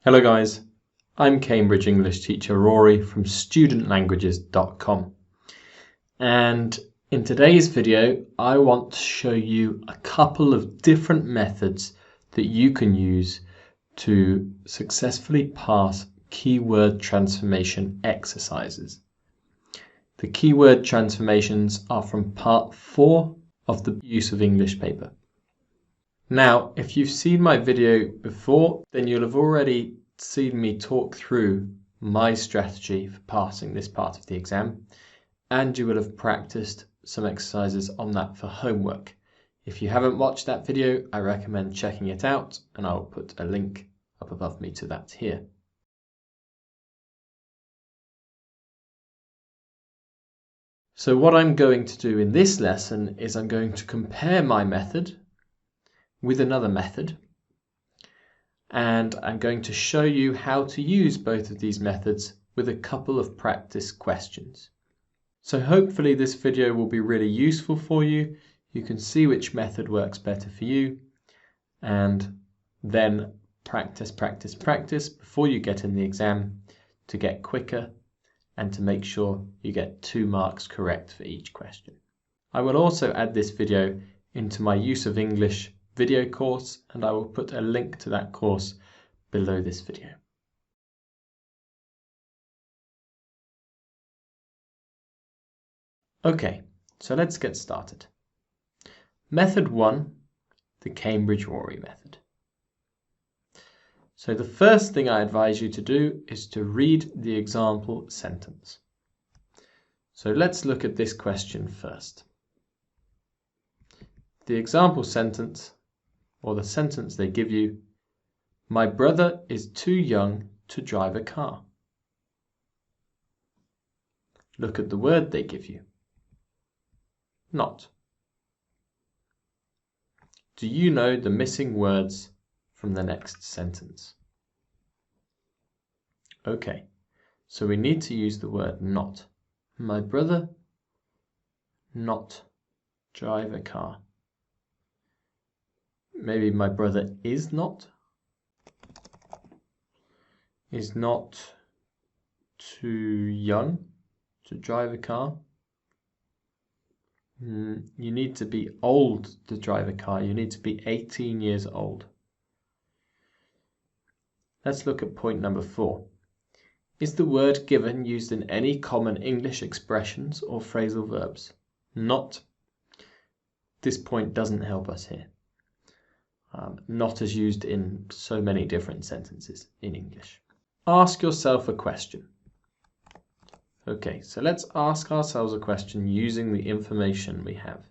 Hello guys, I'm Cambridge English teacher Rory from studentlanguages.com, and in today's video I want to show you a couple of different methods that you can use to successfully pass keyword transformation exercises. The keyword transformations are from part 4 of the Use of English paper. Now, if you've seen my video before, then you'll have already seen me talk through my strategy for passing this part of the exam, and you will have practiced some exercises on that for homework. If you haven't watched that video, I recommend checking it out, and I'll put a link up above me to that here. So what I'm going to do in this lesson is I'm going to compare my method with another method, and I'm going to show you how to use both of these methods with a couple of practice questions. So hopefully this video will be really useful for you. You can see which method works better for you, and then practice before you get in the exam to get quicker and to make sure you get 2 marks correct for each question. I will also add this video into my Use of English video course, and I will put a link to that course below this video. Okay, so let's get started. Method 1, the Cambridge Rory method. So the first thing I advise you to do is to read the example sentence. So let's look at this question first. The example sentence, or the sentence they give you: my brother is too young to drive a car. Look at the word they give you. Not. Do you know the missing words from the next sentence? Okay, so we need to use the word not. My brother not drive a car. Maybe my brother is not too young to drive a car. You need to be old to drive a car. You need to be 18 years old. Let's look at point number 4. Is the word given used in any common English expressions or phrasal verbs? Not. This point doesn't help us here. Not is used in so many different sentences in English. Ask yourself a question. Okay, so let's ask ourselves a question using the information we have.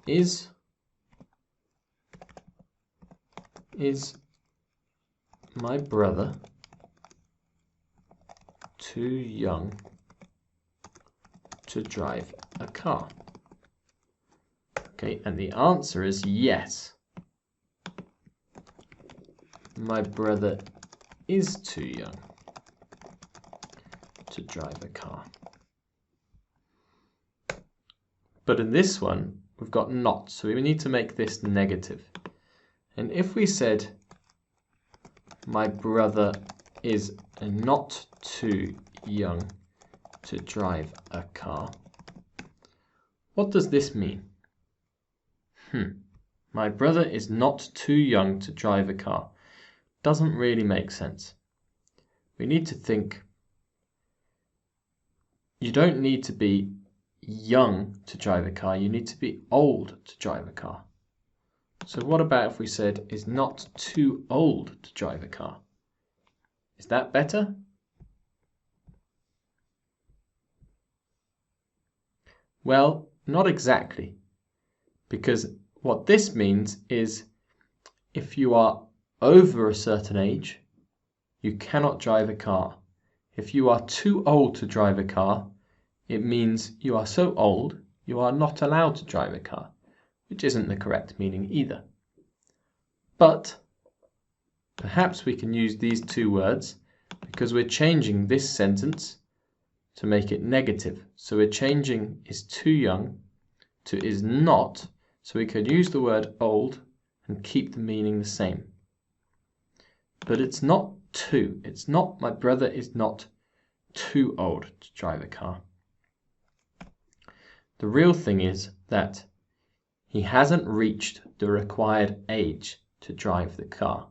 Is my brother too young to drive a car? Okay, and the answer is yes. My brother is too young to drive a car. But in this one, we've got not, so we need to make this negative. And if we said, my brother is not too young to drive a car, what does this mean? My brother is not too young to drive a car. Doesn't really make sense. We need to think, you don't need to be young to drive a car, you need to be old to drive a car. So what about if we said is not too old to drive a car? Is that better? Well, not exactly, because what this means is if you are over a certain age, you cannot drive a car. If you are too old to drive a car, it means you are so old you are not allowed to drive a car, which isn't the correct meaning either. But perhaps we can use these 2 words because we're changing this sentence to make it negative. So we're changing is too young to is not, so we could use the word old and keep the meaning the same. but it's not too. It's not, my brother is not too old to drive a car. The real thing is that he hasn't reached the required age to drive the car.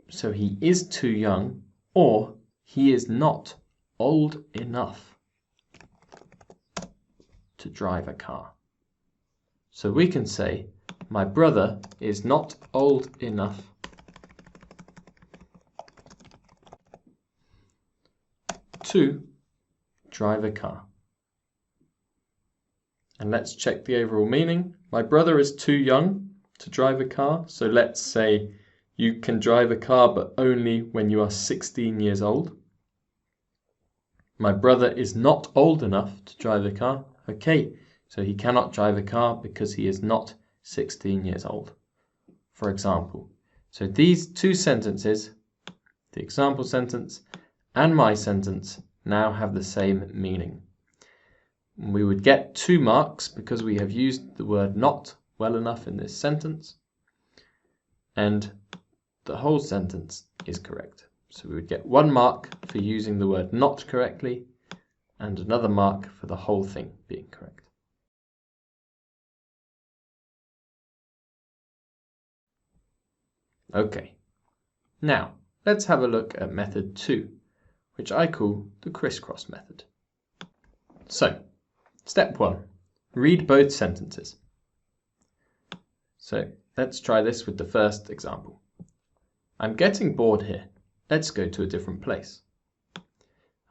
So he is too young, or he is not old enough to drive a car. So we can say, my brother is not old enough to drive a car. And let's check the overall meaning. My brother is too young to drive a car. So let's say you can drive a car, but only when you are 16 years old. My brother is not old enough to drive a car. Okay, so he cannot drive a car because he is not 16 years old, for example. So these two sentences, the example sentence and my sentence, now have the same meaning. We would get 2 marks because we have used the word not well enough in this sentence, and the whole sentence is correct. So we would get 1 mark for using the word not correctly, and another mark for the whole thing being correct. Okay, now let's have a look at method 2, which I call the crisscross method. So, step 1, read both sentences. So let's try this with the first example. I'm getting bored here. Let's go to a different place.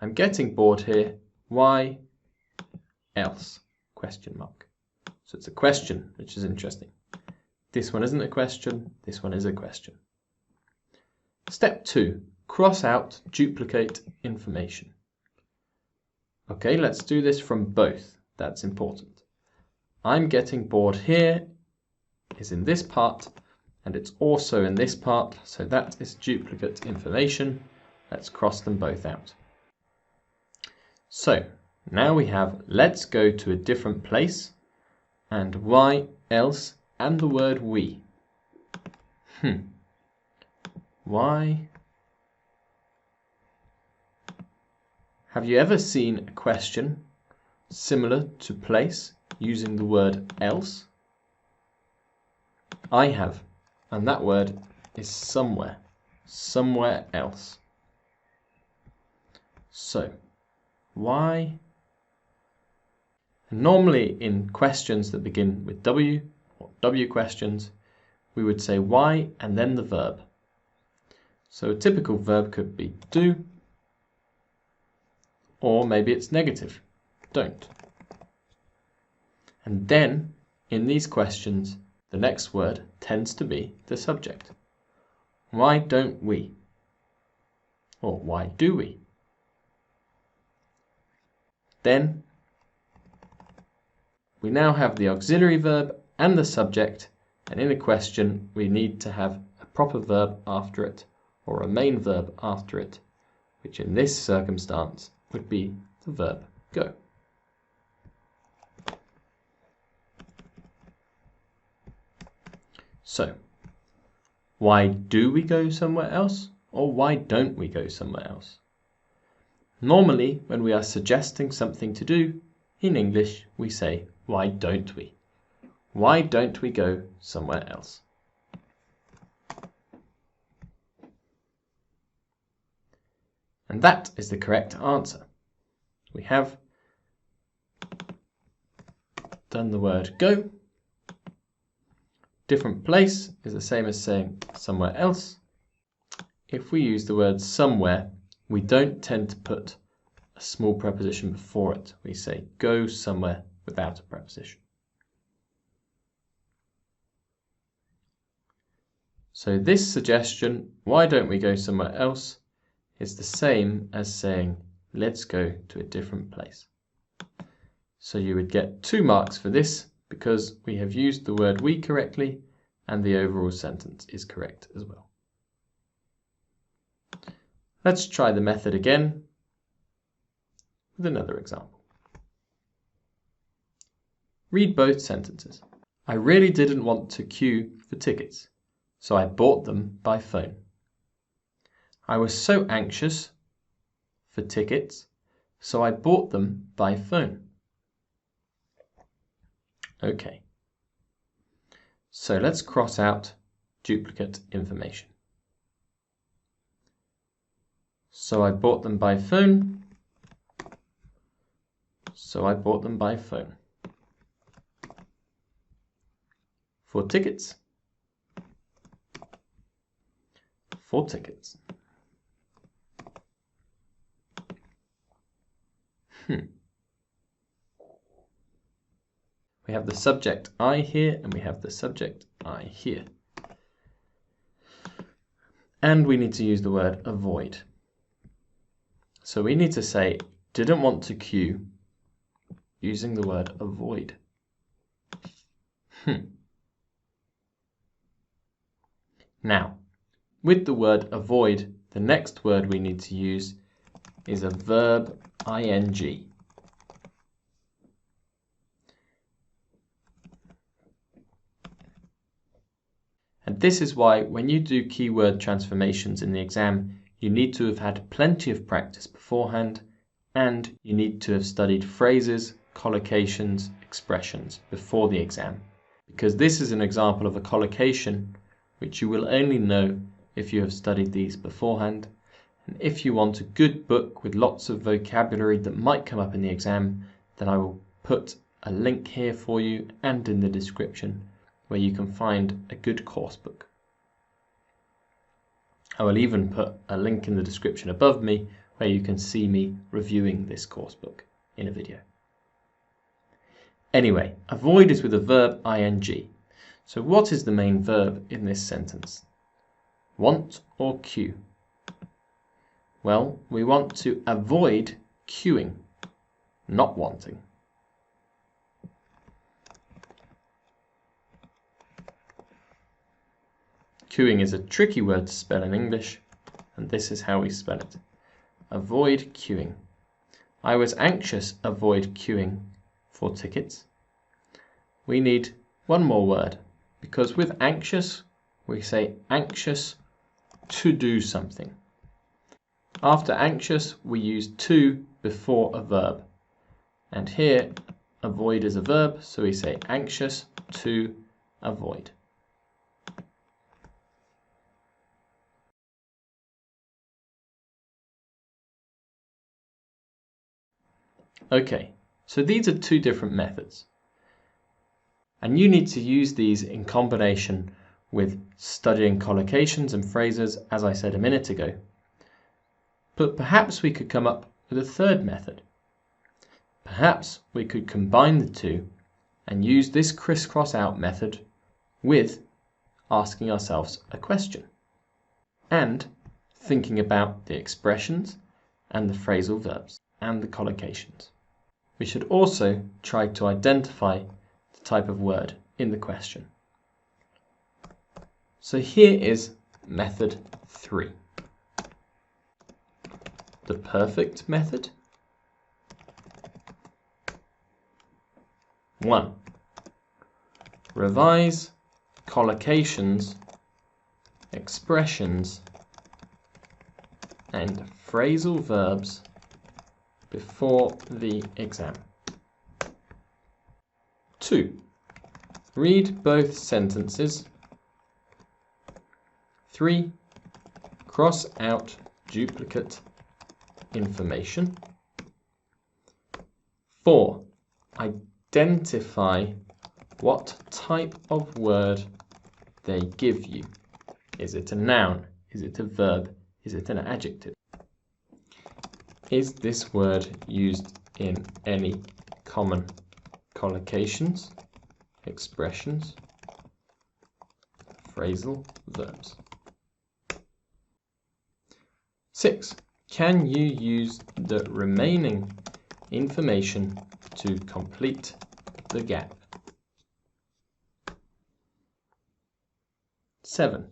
I'm getting bored here. Why else? Question mark. So it's a question, which is interesting. This one isn't a question. This one is a question. Step 2, cross out, duplicate information. Okay, let's do this from both. That's important. I'm getting bored here is in this part, and it's also in this part, so that is duplicate information. Let's cross them both out. So now we have let's go to a different place, and why else, and the word we. Why? Have you ever seen a question similar to place using the word else? I have, and that word is somewhere, somewhere else. So, why? Normally in questions that begin with W, or W questions, we would say why and then the verb. So a typical verb could be do, or maybe it's negative, don't. And then, in these questions, the next word tends to be the subject. Why don't we? Or why do we? Then, we now have the auxiliary verb and the subject, and in a question we need to have a proper verb after it, or a main verb after it, which in this circumstance would be the verb go. So, why do we go somewhere else, or why don't we go somewhere else? Normally, when we are suggesting something to do, in English we say, why don't we? Why don't we go somewhere else? And that is the correct answer. We have done the word go. Different place is the same as saying somewhere else. If we use the word somewhere, we don't tend to put a small preposition before it. We say go somewhere without a preposition. So this suggestion, why don't we go somewhere else, is the same as saying let's go to a different place. So you would get 2 marks for this because we have used the word we correctly and the overall sentence is correct as well. Let's try the method again with another example. Read both sentences. I really didn't want to queue for tickets, so I bought them by phone. I was so anxious for tickets, so I bought them by phone. Okay. So let's cross out duplicate information. So I bought them by phone. So I bought them by phone. For tickets. For tickets. We have the subject I here and we have the subject I here. And we need to use the word avoid. So we need to say didn't want to queue using the word avoid. Now, with the word avoid, the next word we need to use is a verb ing. And this is why when you do keyword transformations in the exam, you need to have had plenty of practice beforehand, and you need to have studied phrases, collocations, expressions before the exam. Because this is an example of a collocation which you will only know if you have studied these beforehand. And if you want a good book with lots of vocabulary that might come up in the exam, then I will put a link here for you and in the description where you can find a good course book. I will even put a link in the description above me where you can see me reviewing this course book in a video. Anyway, avoid is with a verb ing. So what is the main verb in this sentence? Want or queue? Well, we want to avoid queuing, not wanting. Queuing is a tricky word to spell in English, and this is how we spell it. Avoid queuing. I was anxious, avoid queuing for tickets. We need one more word, because with anxious, we say anxious to do something. After anxious, we use to before a verb. And here, avoid is a verb, so we say anxious to avoid. Okay, so these are two different methods. And you need to use these in combination with studying collocations and phrases, as I said a minute ago. But perhaps we could come up with a third method. Perhaps we could combine the two and use this crisscross out method with asking ourselves a question and thinking about the expressions and the phrasal verbs and the collocations. We should also try to identify the type of word in the question. So here is method 3. The perfect method. 1. Revise collocations, expressions, and phrasal verbs before the exam. 2. Read both sentences. 3. Cross out duplicate information. 4. Identify what type of word they give you. Is it a noun? Is it a verb? Is it an adjective? Is this word used in any common collocations, expressions, phrasal verbs? 6. Can you use the remaining information to complete the gap? 7.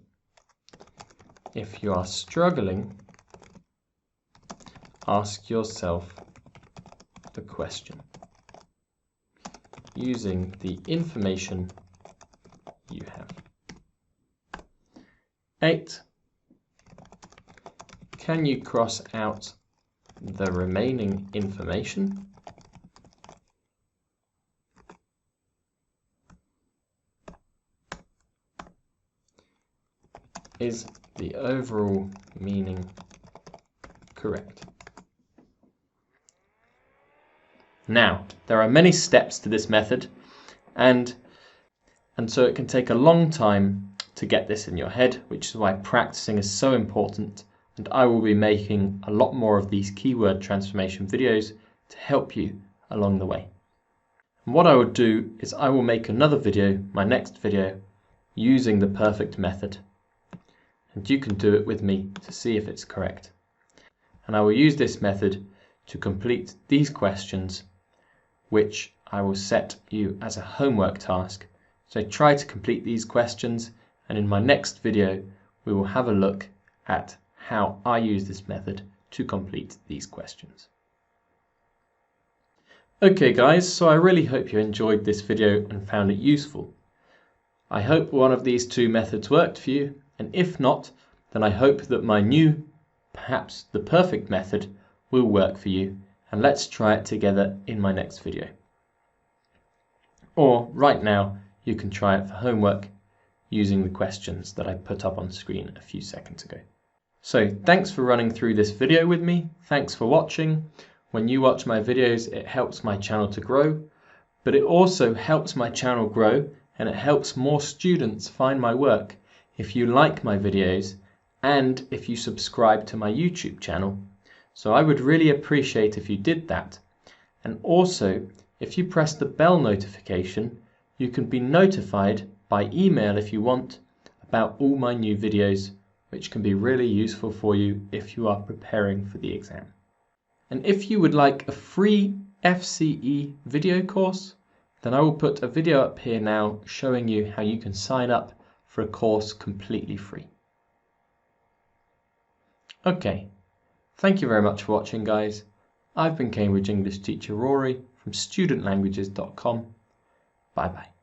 If you are struggling, ask yourself the question using the information you have. 8. can you cross out the remaining information? Is the overall meaning correct? Now, there are many steps to this method, and so it can take a long time to get this in your head, which is why practicing is so important, and I will be making a lot more of these keyword transformation videos to help you along the way. And what I will do is I will make another video, my next video, using the perfect method. And you can do it with me to see if it's correct. And I will use this method to complete these questions, which I will set you as a homework task. So try to complete these questions, and in my next video we will have a look at how I use this method to complete these questions. Okay guys, so I really hope you enjoyed this video and found it useful. I hope one of these two methods worked for you, and if not, then I hope that my new, perhaps the perfect method, will work for you, and let's try it together in my next video. Or right now, you can try it for homework using the questions that I put up on screen a few seconds ago. So thanks for running through this video with me. Thanks for watching. When you watch my videos, it helps my channel to grow, but it also helps my channel grow, and it helps more students find my work if you like my videos and if you subscribe to my YouTube channel. So I would really appreciate if you did that. And also, if you press the bell notification, you can be notified by email if you want about all my new videos, which can be really useful for you if you are preparing for the exam. And if you would like a free FCE video course, then I will put a video up here now showing you how you can sign up for a course completely free. Okay, thank you very much for watching guys. I've been Cambridge English teacher Rory from studentlanguages.com. Bye bye.